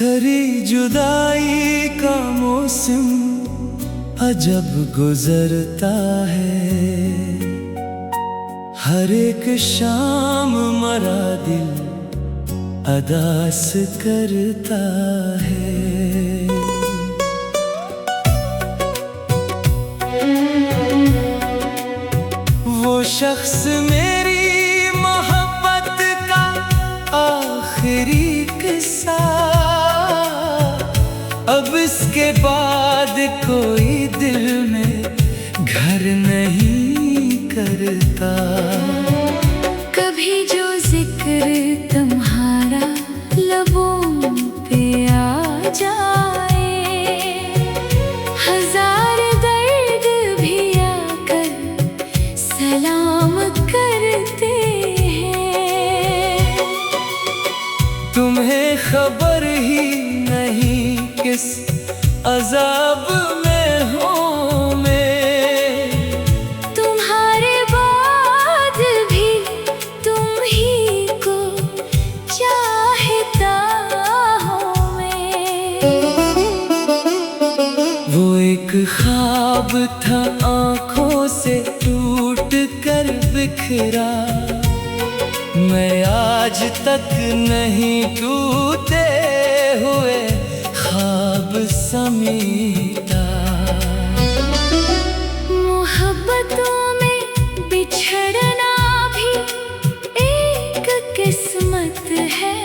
तेरी जुदाई का मौसम अजब गुजरता है। हर एक शाम मरा दिल अदास करता है। वो शख्स मेरी मोहब्बत का आखिरी किस्सा, अब इसके बाद कोई दिल में घर नहीं करता। कभी जो जिक्र तुम्हारा लबों पे आ जाए, हजार दर्द भी आकर सलाम करते हैं। तुम्हें खबर ही नहीं किस अजाब में हूँ मैं, तुम्हारे बाद भी तुम ही को चाहता हूँ मैं। वो एक ख्वाब था आँखों से टूट कर बिखरा, मैं आज तक नहीं टूटे हुए ख्वाब समेटा। मोहब्बतों में बिछड़ना भी एक किस्मत है,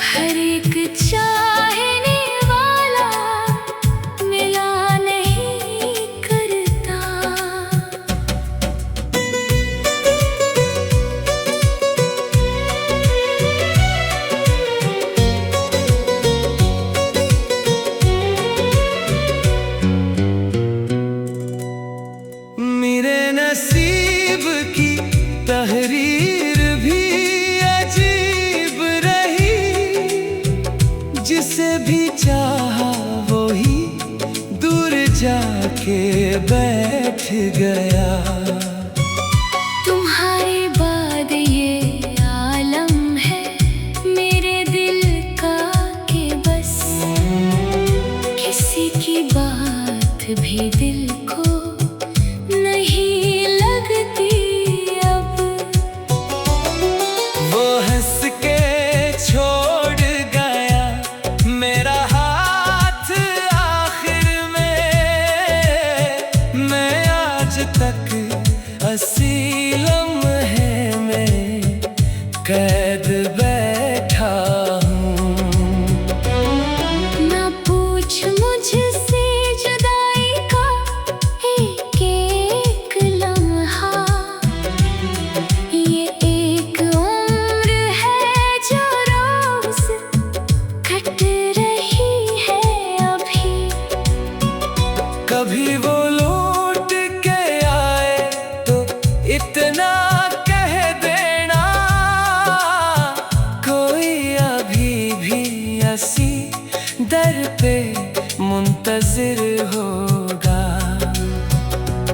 हर एक चाहने वाला मिला नहीं करता। मेरे नसीब की तहरीर भी अजीब रही, जिसे भी चाहा वो ही दूर जाके बैठ गया। तुम्हारे बाद ये आलम है मेरे दिल का कि बस किसी की बात भी दिल को नहीं लगती अब। वो हंस के छोड़ गया मेरा हाथ आखिर में, मैं आज तक अस्सी लम्हे में कैद बैठा हूँ। ना पूछ मुझसे जुदाई का एक एक लम्हा, ये एक उम्र है जो रोज कट रही है अभी। कभी वो लौट के आए तो इतना कह देना, कोई अभी भी ऐसी दर पे मुंतजिर होगा।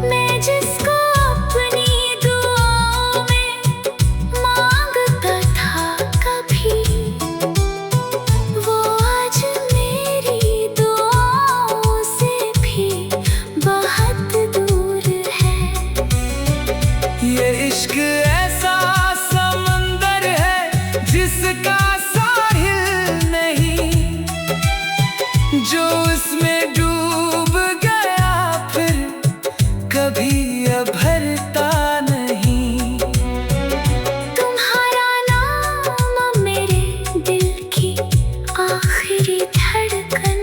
मैं जिसको अपनी दुआओं में मांगता था कभी, वो आज मेरी दुआओं से भी बहुत दूर है। ये इश्क ऐसा समंदर है जिसका साहिल नहीं, जो उसमें डूब गया फिर कभी अभरता नहीं। तुम्हारा नाम मेरे दिल की आखिरी धड़कन,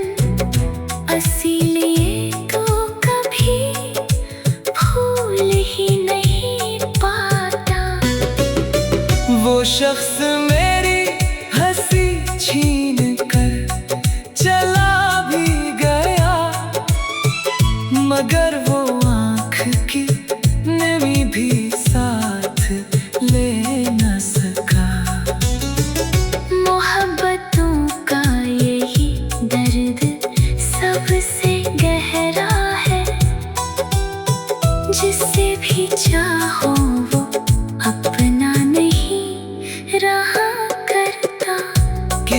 इसीलिए तो कभी भूल ही नहीं पाता। वो शख्स मेरी हंसी छीन कर चला भी गया, मगर वो आँख की नमी भी साथ ले न सका। मोहब्बतों का यही दर्द सबसे गहरा है, जिससे भी चाहो वो अपना नहीं रहा करता।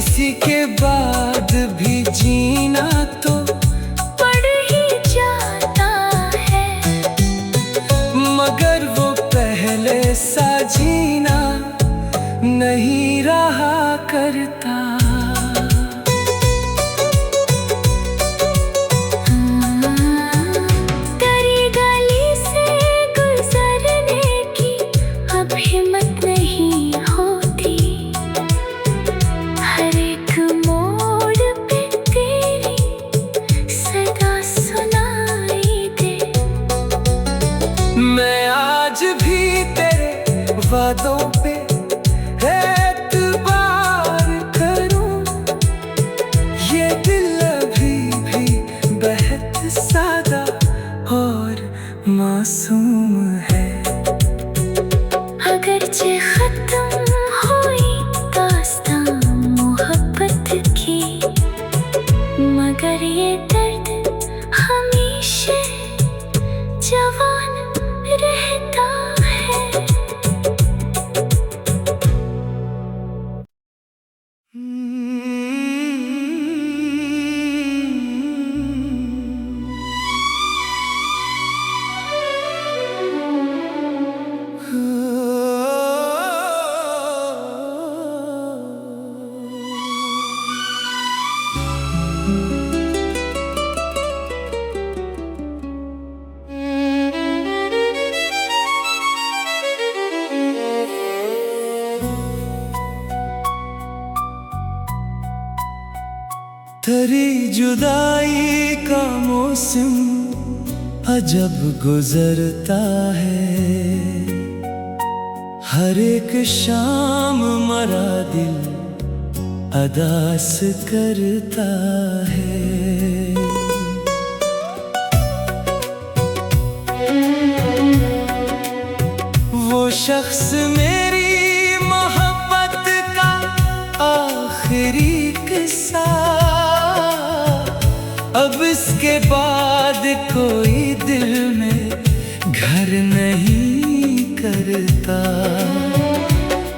इसी के बाद भी जीना तो पड़ ही जाता है, मगर वो पहले सा जीना नहीं रहा करता। तेरी गली से गुजरने की अब हिम्मत नहीं होती, हर एक मोड़ पे तेरी सदा सुनाई दे। मैं आज भी तेरे वादों पे एतबार करूं, ये दिल अभी भी बेहद सादा और मासूम है। अगरचे खत्म हुई दास्तां मोहब्बत की, मगर ये दर्द हमेशा जवान रहता है। तेरी जुदाई का मौसम अजब गुजरता है, हर एक शाम मरा दिल अदास करता है। वो शख्स मेरी मोहब्बत का आखिरी किस्सा, अब इसके बाद कोई दिल में घर नहीं करता।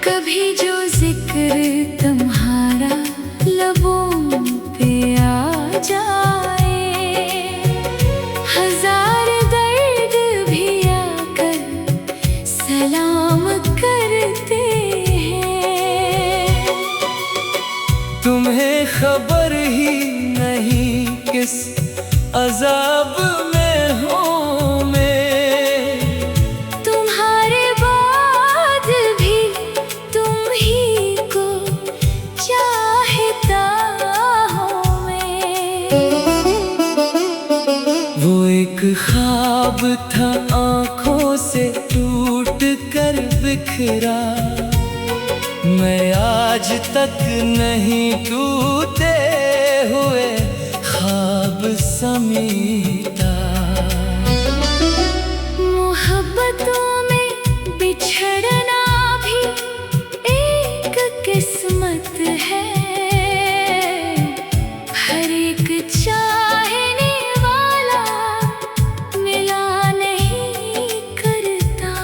कभी जो जिक्र तुम्हारा लबों पे आ जाए, हजार दर्द भी आकर सलाम करते हैं। तुम्हें खबर ही नहीं किस अजाब में हूँ मैं, तुम्हारे बाद भी तुम ही को चाहता हूँ मैं। वो एक ख्वाब था आँखों से टूट कर बिखरा, मैं आज तक नहीं टूटे हुए ख्वाब समीटा। मोहब्बतों में बिछड़ना भी एक किस्मत है, हर एक चाहने वाला मिला नहीं करता।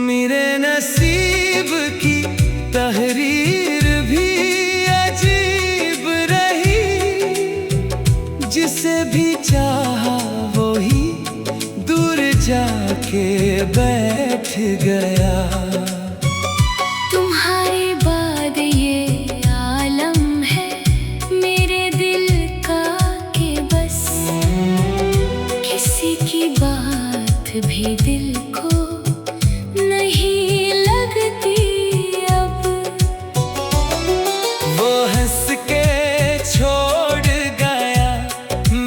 मेरे नसीब की तहरीर भी अजीब रही, जिसे भी चाहा वो ही दूर जाके बैठ गया। तुम्हारे बाद ये आलम है मेरे दिल का कि बस किसी की बात भी दिल को नहीं लगती अब। वो हंस के छोड़ गया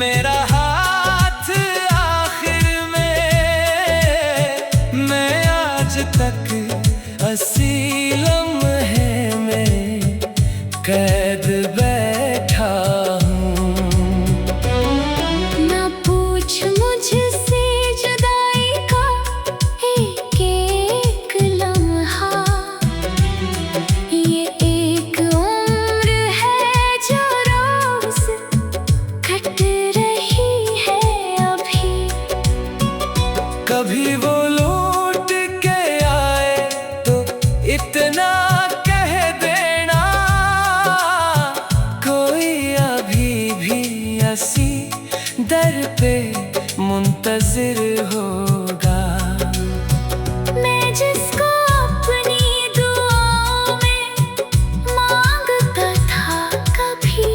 मेरा हाथ आखिर में, मैं आज तक असी लम्हे में कैद बैठा हूँ। ना पूछ मुझसे जुदाई का एक एक लम्हा, ये एक उम्र है ना कह देना कोई अभी भी ऐसी दर पे मुंतजिर होगा। मैं जिसको अपनी दुआओं में मांगता था कभी,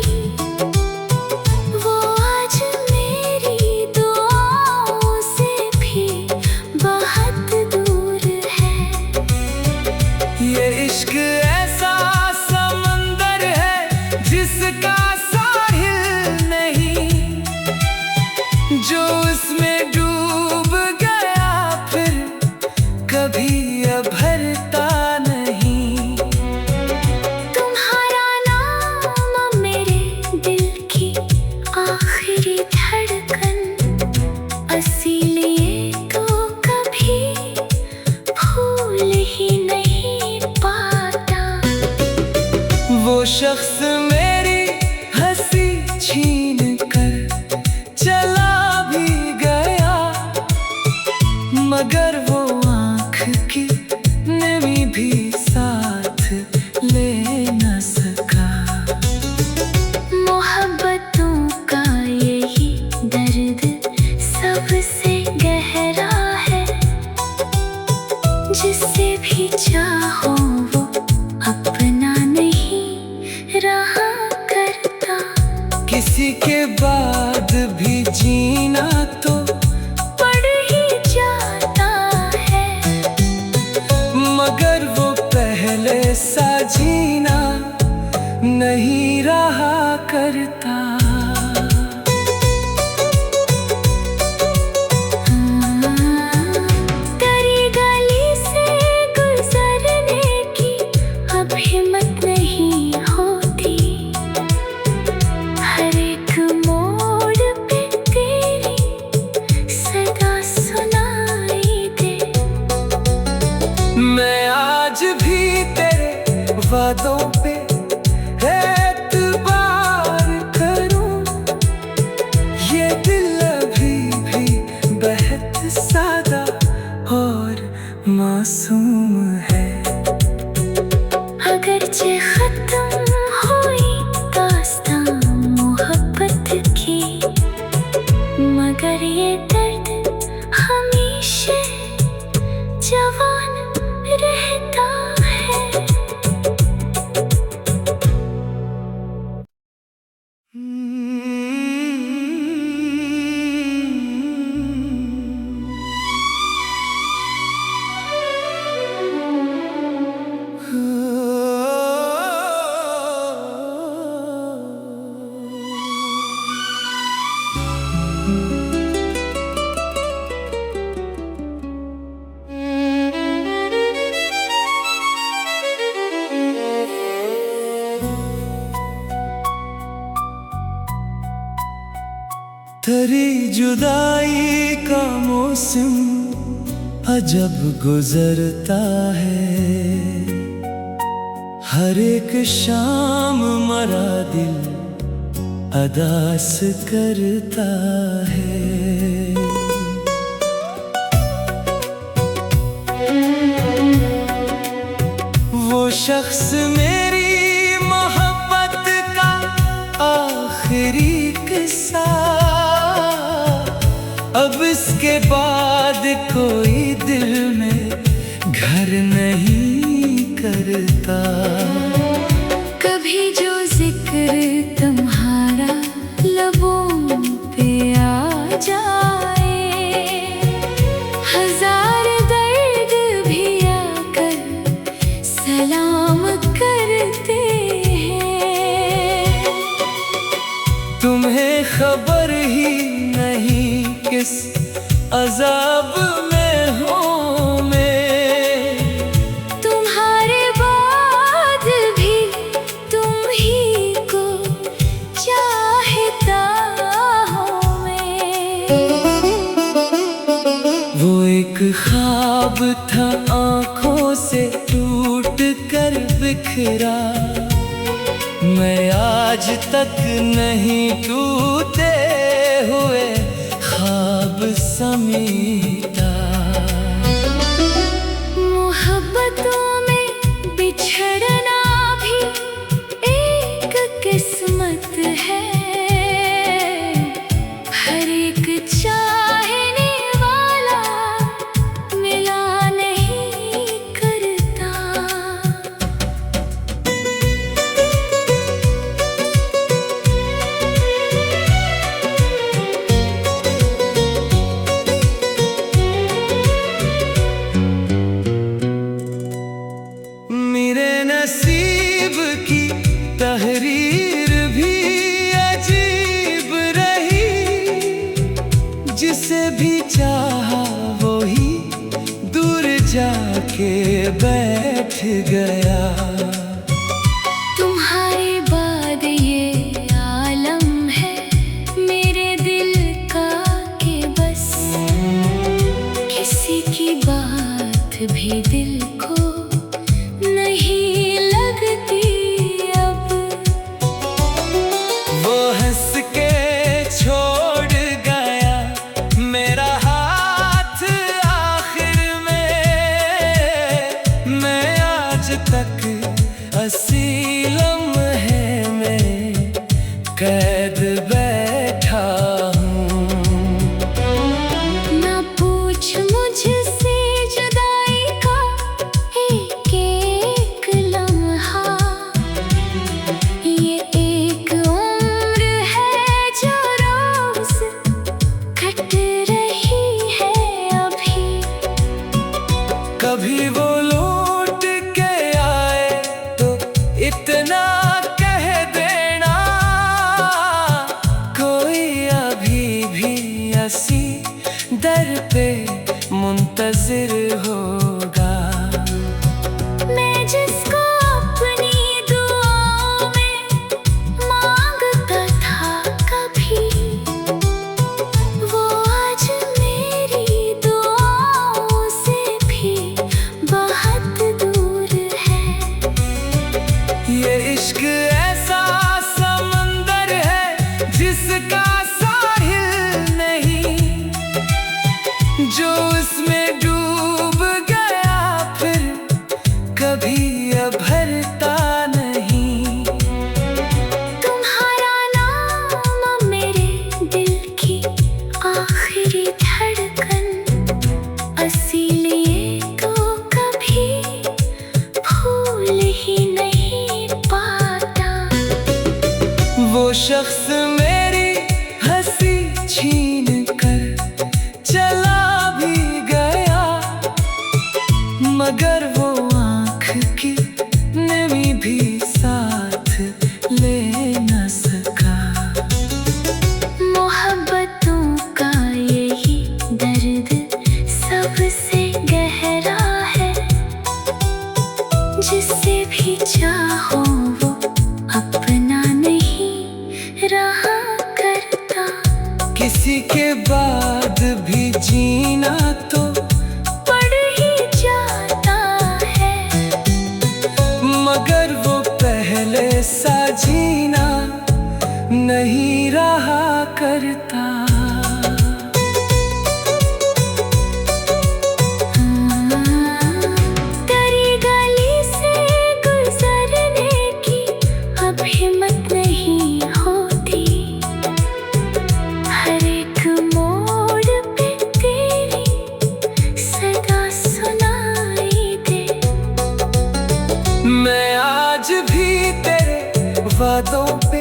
वो आज मेरी दुआओं से भी बहुत दूर है। ये इश्क ऐसा समंदर है जिसका साहिल नहीं, जो उसमें डूब गया फिर कभी भरता नहीं। तुम्हारा नाम मेरे दिल की आखिरी धड़कन, इसीलिए तो कभी भूल ही नहीं पाता। वो शख्स मेरी हंसी छीन कर चला भी गया, मगर वो आँख की नमी भी साथ ले न सका। मोहब्बतों का यही दर्द सबसे गहरा है, जिससे भी चाहो वो अपना नहीं रहा करता। किसी के बाद भी जीना तो पड़ ही जाता है, मगर वो पहले सा जीना नहीं रहा करता। तेरी गली से गुजरने की अब हिम्मत नहीं होती, हर एक मोड़ पे तेरी सदा सुनाई दे। मैं आज भी तेरे वादों पे एतबार करूं, ये दिल अभी भी बेहद सादा और मासूम है। अगरचे खत्म हुई दास्तां मोहब्बत की, मगर ये दर्द हमेशा जवान रहता है। तेरी जुदाई का मौसम अजब गुजरता है, हर एक शाम मरा दिल अदास करता है। वो शख्स मेरी मोहब्बत का आखिरी किस्सा, अब इसके बाद कोई दिल में घर नहीं करता। कभी जो जिक्र तुम्हारा लबों पे आ जाए, हजार दर्द भी आकर सलाम करते हैं। तुम्हें खबर ही नहीं किस अजाब में हूँ मैं, तुम्हारे बाद भी तुम ही को चाहता हूँ मैं। वो एक ख्वाब था आँखों से टूट कर बिखरा, मैं आज तक नहीं टूटे हुए ख्वाब समीटा। मोहब्बतों में बिछ नसीब की तहरीर भी अजीब रही, जिसे भी चाहा वो ही दूर जाके बैठ गया। तुम्हारे बाद ये आलम है मेरे दिल का कि बस किसी की बात भी दिल को नहीं लगती अब। वो हंस के छोड़ गया मेरा हाथ आखिर में, मैं आज तक असी लम्हे में कैद बैठा हूँ। ना पूछ मुझसे जुदाई का एक एक लम्हा, ये एक उम्र है जो रोज कट रही है अभी। कभी वो लौट के आए तो इतना कह देना, कोई अभी भी ऐसी दर पे मुंतजिर होगा। मैं जिसको अपनी दुआओं में मांगता था कभी, वो आज मेरी दुआओं से भी बहुत दूर है। ये इश्क ऐसा समंदर है जिसका साहिल नहीं, जो उसमें डूब गया फिर कभी भरता नहीं। तुम्हारा नाम मेरे दिल की आखिरी धड़कन, इसीलिए तो कभी भूल ही नहीं पाता। वो शख्स मेरी हंसी छीन कर चला भी गया, मगर वो आँख की नमी भी साथ ले न सका। मोहब्बतों का यही दर्द सबसे गहरा है, जिससे भी चाहो वो अपना नहीं रहा करता। किसी के बाद भी जीना तो पड़ ही जाता है, मगर वो पहले सा जीना नहीं रहा करता। तेरी गली से गुजरने की अब हिम्मत नहीं होती, हर एक मोड़ पे तेरी सदा सुनाई दे। मैं आज भी तेरे वादों पे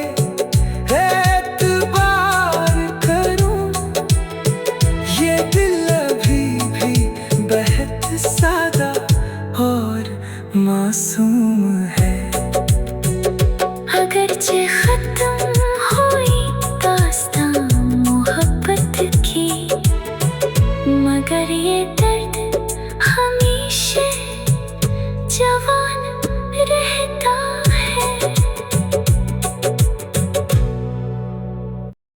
एतबार करूं, ये दिल अभी भी बेहद सादा और मासूम है। अगरचे खत्म हुई दास्तां मोहब्बत की, मगर ये दर्द